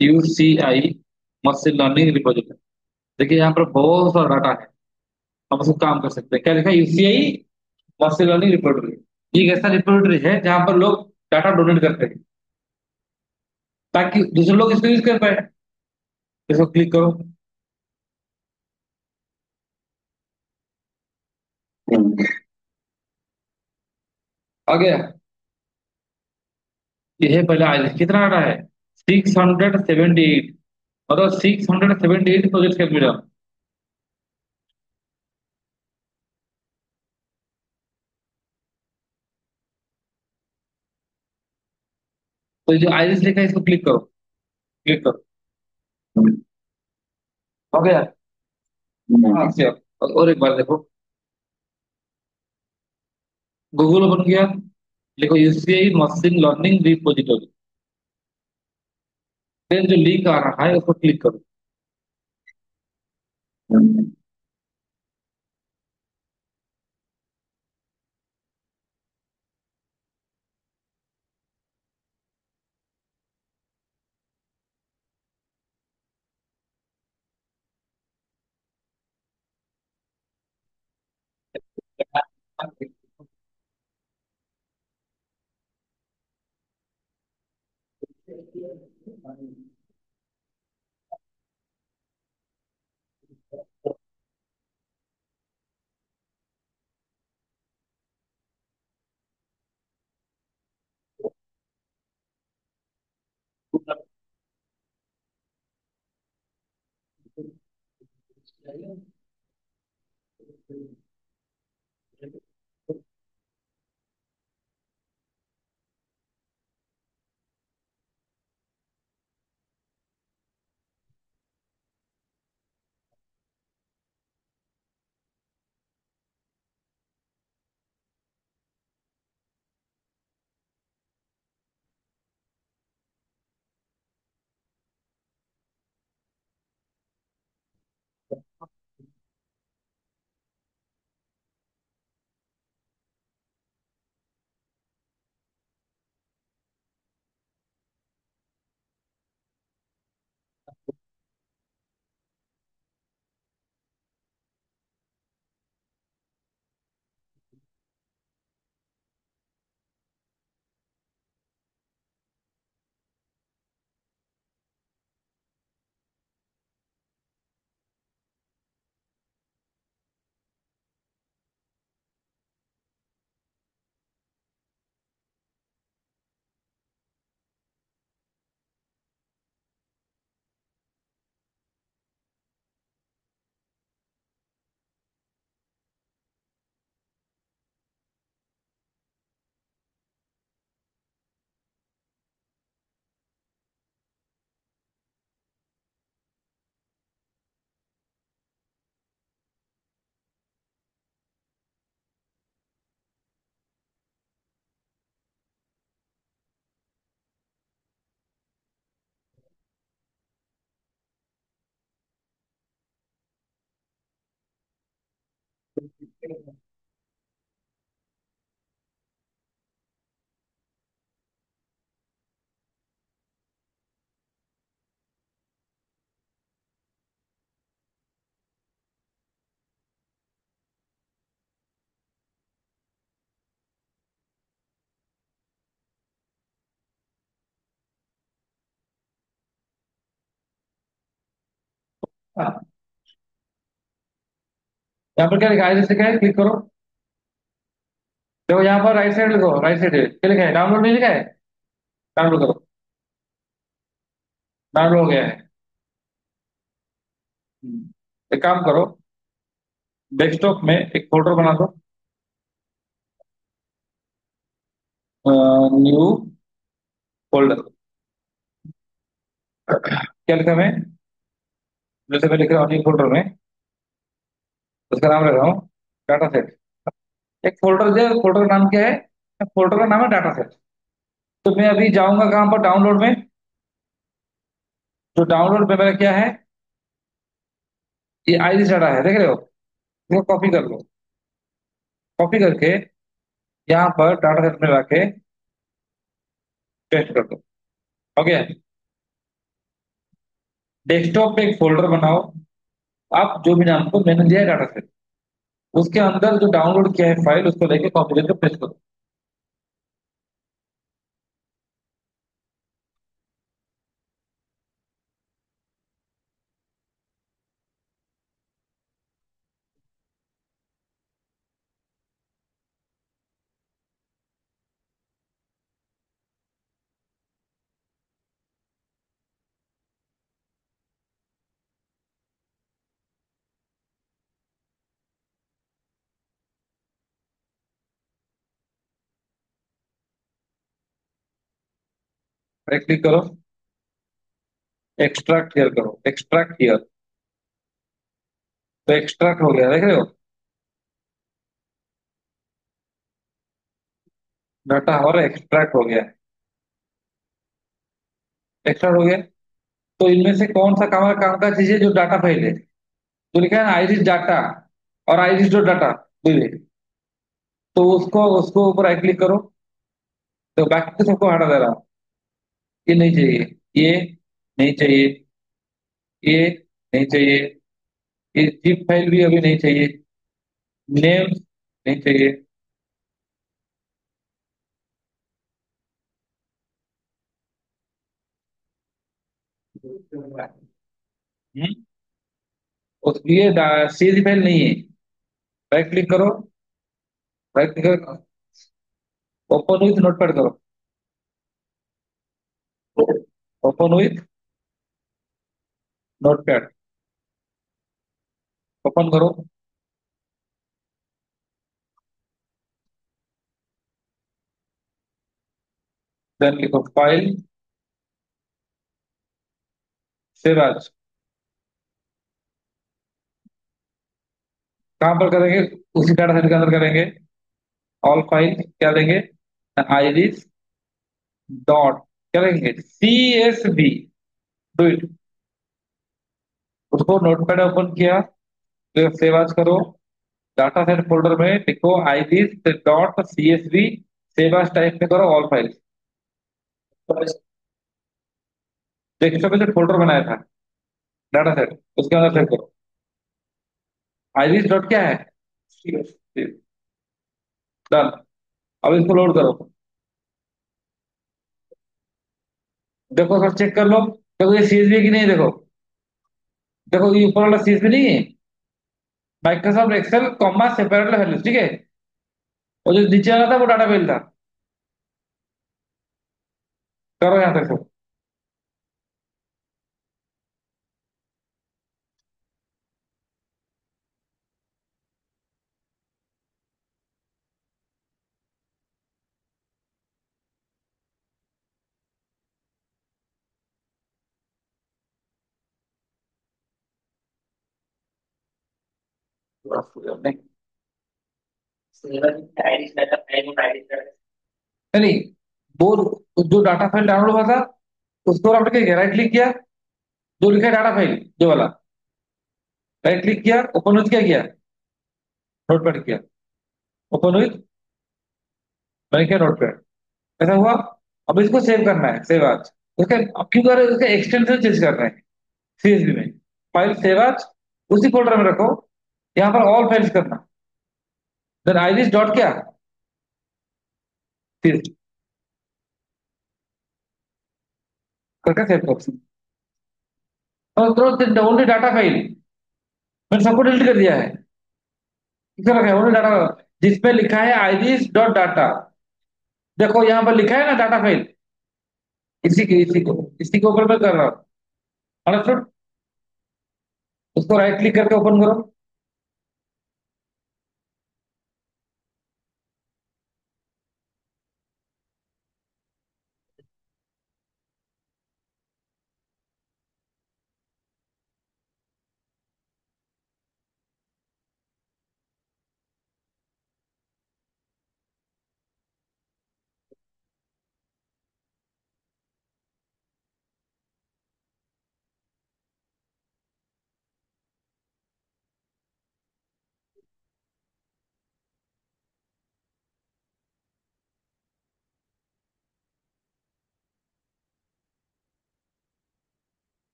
UCI machine learning repository. देखिए यहाँ पर बहुत सारा डाटा है, हम उसको काम कर सकते हैं। क्या लिखा है? UCI machine learning repository. ये एक ऐसा रिपोजिटरी है जहां पर लोग डाटा डोनेट करते हैं, ताकि दूसरे लोग इसको यूज कर पाए। इसको क्लिक करो। आ गया? ये है पहले आइए, कितना डाटा है? 678, मतलब 678 प्रोजेक्ट कैलकुलेटर। तो ये जो आइरिस लिखा है इसको क्लिक करो, क्लिक करो। हो गया? हाँ से और एक बार देखो, गूगल ओपन किया, लिखो यूसीआई मशीन लर्निंग रिपोजिटरी। फिर जो लिंक आ रहा है उसको क्लिक करो। हाँ, यहाँ पर क्या लिखा है, जैसे क्या है, क्लिक करो। देखो यहाँ पर राइट साइड लिखो, राइट साइड क्या लिखा है, डाउनलोड नहीं लिखा है? डाउनलोड करो। डाउनलोड हो गया है। एक काम करो, डेस्कटॉप में एक फोल्डर बना दो। New folder. क्या लिखा मैं, जैसे मैं लिख रहा हूँ न्यू फोल्डर में, उसका नाम रख रहा हूँ डाटा सेट। एक फोल्डर जो फोल्डर का नाम क्या है, फोल्डर का नाम है डाटा सेट। तो मैं अभी जाऊंगा कहाँ पर, डाउनलोड में। जो डाउनलोड में मेरा क्या है, ये आईडी डाटा है, देख रहे हो? इसको कॉपी कर लो। कॉपी करके यहाँ पर डाटा सेट में लाके पेस्ट कर दो। हो गया। डेस्कटॉप पे एक फोल्डर बनाओ, आप जो भी नाम को मैंने दिया है डाटा सेट, उसके अंदर जो डाउनलोड किया है फाइल, उसको लेके कॉपी करके पेस्ट करो। राइट क्लिक करो, एक्सट्रैक्ट हियर करो, एक्सट्रैक्ट हियर। तो एक्सट्रैक्ट हो गया, देख रहे हो? डाटा और एक्सट्रैक्ट हो गया। एक्सट्रैक्ट हो गया। तो इनमें से कौन सा काम का चीज है जो डाटा फाइल है? तो लिखा है ना आइरिस डाटा और आइरिस डॉट डाटा। तो उसको उसको ऊपर राइट क्लिक करो। तो बाकी के सबको हटा दे रहा हूँ। ये नहीं चाहिए, ये नहीं चाहिए, ये नहीं चाहिए, ये जिप फाइल भी अभी नहीं चाहिए, नेम नहीं चाहिए। हम्म, ये सीधी फाइल नहीं है। राइट क्लिक करो। राइट क्लिक करो, ओपन विथ नोटपैड करो। ओपन विथ नोटपैड, ओपन करो। देन लिखो फाइल, सेव एज। कहाँ पर करेंगे? उसी डाटा सेट के अंदर करेंगे। ऑल फाइल क्या देंगे? आईरिस डॉट क्या देंगे? C S V. Do it. उसको नोटपैड ओपन किया, फिर सेव एज करो। डाटा सेट फोल्डर में लिखो iris dot C S V. Save as type में करो ऑल फाइल। डेस्कटॉप में जो फोल्डर बनाया था डाटा सेट, उसके अंदर सेव करो। आईरिस डॉट क्या है? डन। अब इसको लोड करो। देखो सर, चेक कर लो। देखो ये सीएसवी की नहीं, देखो। देखो ये ऊपर वाला सीएसवी नहीं है। Microsoft Excel comma separate values, ठीक है। और जो नीचे वाला था वो डाटा बेल था। करो यहाँ तक सब। नहीं नहीं, वो जो डाटा फाइल डाउनलोड हुआ था उसको आपने क्या किया? राइट क्लिक किया, जो लिखा है डाटा फाइल, जो वाला। राइट क्लिक किया, ओपन विथ क्या किया? नोटपैड किया। ओपन विथ, मैंने किया नोटपैड। ऐसा हुआ। अब इसको सेव करना है, सेव आज। उसका अब क्यों कर रहे हैं? उसका एक्सटेंशन चेंज कर रहे हैं सीएसवी में। फाइल सेव आज, उसी फोल्डर में रखो। यहाँ पर ऑल फाइल्स करना। देन आइरिस डॉट क्या? CSV करके सेव करो। और तुरंत ओनली डाटा फाइल मैंने सबको डिलीट कर दिया है। किसका रखा है? ओनली डाटा, जिसपे लिखा है आइरिस डॉट डाटा। देखो यहाँ पर लिखा है ना डाटा फाइल। इसी के ऊपर मैं कर रहा हूँ। अंडरस्टूड? उसको राइट क्लिक करके ओपन करो।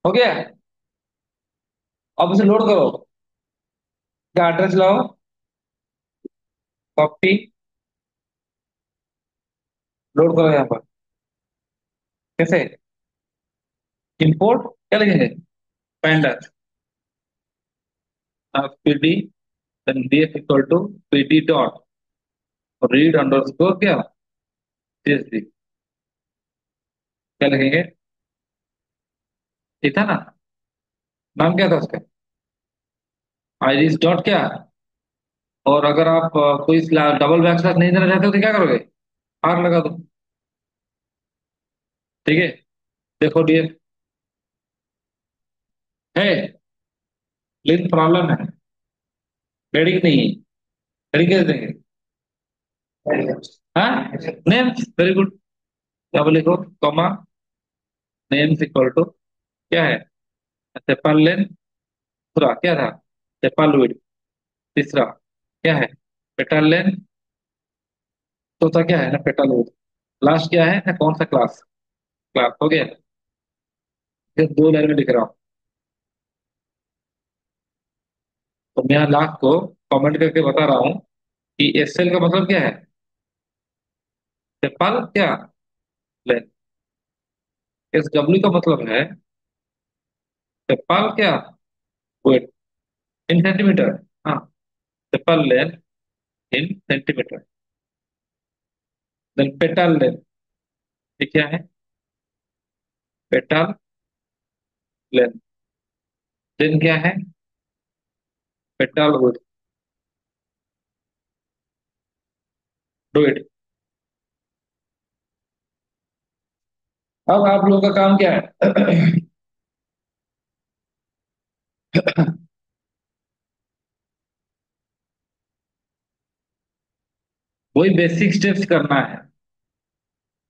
हो गया। अब इसे लोड करो। क्या एड्रेस लाओ, कॉपी, लोड करो यहाँ पर। कैसे? इंपोर्ट क्या लिखेंगे? Pandas PD, then df equal to PD dot read underscore क्या? सीएसवी। क्या लिखेंगे? ठीक था ना? नाम क्या था उसका? आइरिस डॉट क्या? और अगर आप कोई डबल बैक स्लैश नहीं देना चाहते हो तो क्या करोगे? आर लगा दो। ठीक है। देखो डियर, है लेकिन प्रॉब्लम है। हेडिंग नहीं है। हेडिंग कैसे देंगे? हाँ, नेम। Very good. क्या बोले को? कॉमा, नेम इक्वल टू क्या है? सेपल लेन। दूसरा क्या था? सेपल विड। तीसरा क्या है? पेटल लेन। चौथा क्या है? ना पेटल विड। लास्ट क्या है? ना कौन सा क्लास? क्लास हो गया। फिर दो लाइन में लिख रहा हूँ। तो मैं यहाँ लाख को कमेंट करके बता रहा हूँ कि एस एल का मतलब क्या है? सेपल क्या? लेंथ। एस डब्ल्यू का मतलब है सेपल क्या? Width in centimeter. हाँ, sepal length in centimeter. Then petal length, ये क्या है? Petal length. देन क्या है? Petal width. Do it. अब आप लोगों का काम क्या है? वही बेसिक स्टेप्स करना है,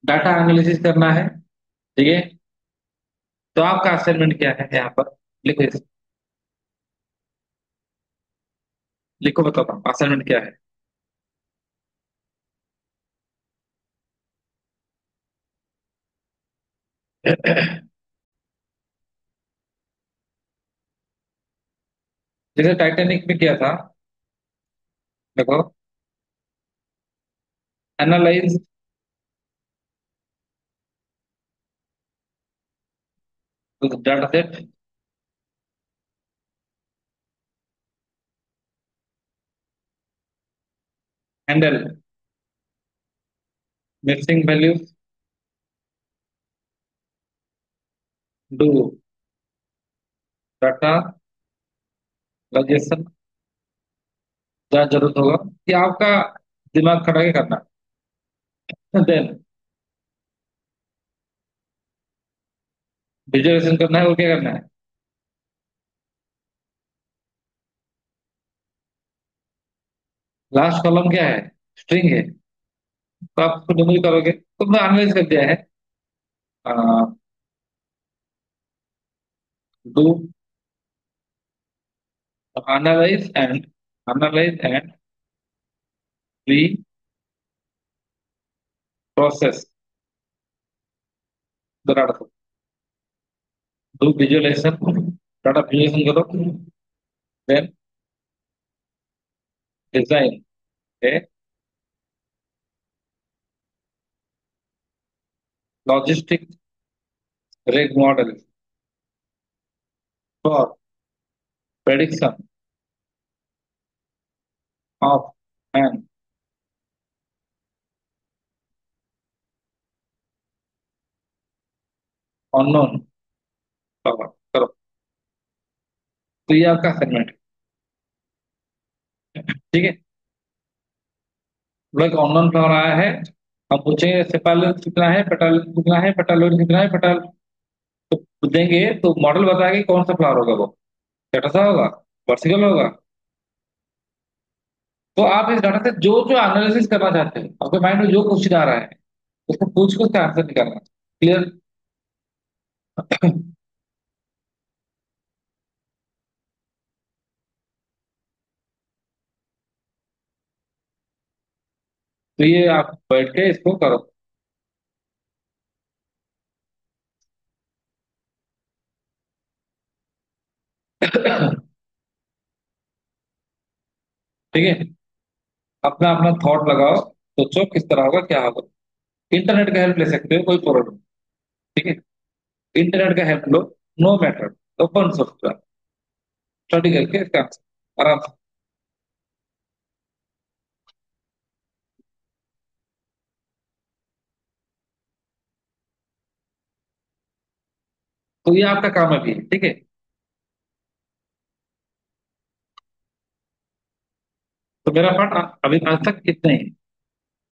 डाटा एनालिसिस करना है। ठीक है। तो आपका असाइनमेंट क्या है यहाँ पर? लिखो लिखो, बताता हूँ असाइनमेंट क्या है। जैसे टाइटैनिक में किया था, देखो, analyze data set, handle missing values, do data visualization, जहाँ जरूरत होगा कि आपका दिमाग खड़ा के करना। देन विजुअलाइजेशन करना है, और क्या करना है? लास्ट कॉलम क्या है? स्ट्रिंग है। तो आप उसको रिमूव करोगे तो मैं एनालाइज कर दिया है। Do analyse and pre process the data. Do visualisation, data visualisation करो। Then design a logistic reg model for prediction of an unknown flower करो। तो ये आपका असाइनमेंट है। ठीक है। एक अननोन फ्लावर आया है, हम पूछेंगे सेपाल कितना है, पेटाल कितना है, पेटालोड कितना है, पेटाल तो देंगे तो मॉडल बताएगा कि कौन सा फ्लावर होगा वो, कैटासा होगा, वर्सिकल होगा। तो आप इस डाटा से जो जो एनालिसिस करना चाहते हैं, आपके माइंड में जो क्वेश्चन आ रहा है, उसको पूछ के उसका आंसर निकालना। क्लियर? तो ये आप बैठ के इसको करो। ठीक है। अपना अपना थॉट लगाओ, सोचो किस तरह होगा, क्या होगा। इंटरनेट का हेल्प ले सकते हो, कोई प्रॉब्लम। ठीक है। इंटरनेट का हेल्प लो, no matter, open source, study करके इसका आंसर आराम से। तो ये आपका काम अभी है। ठीक है। तो मेरा पार्ट अभी आज तक इतना ही है।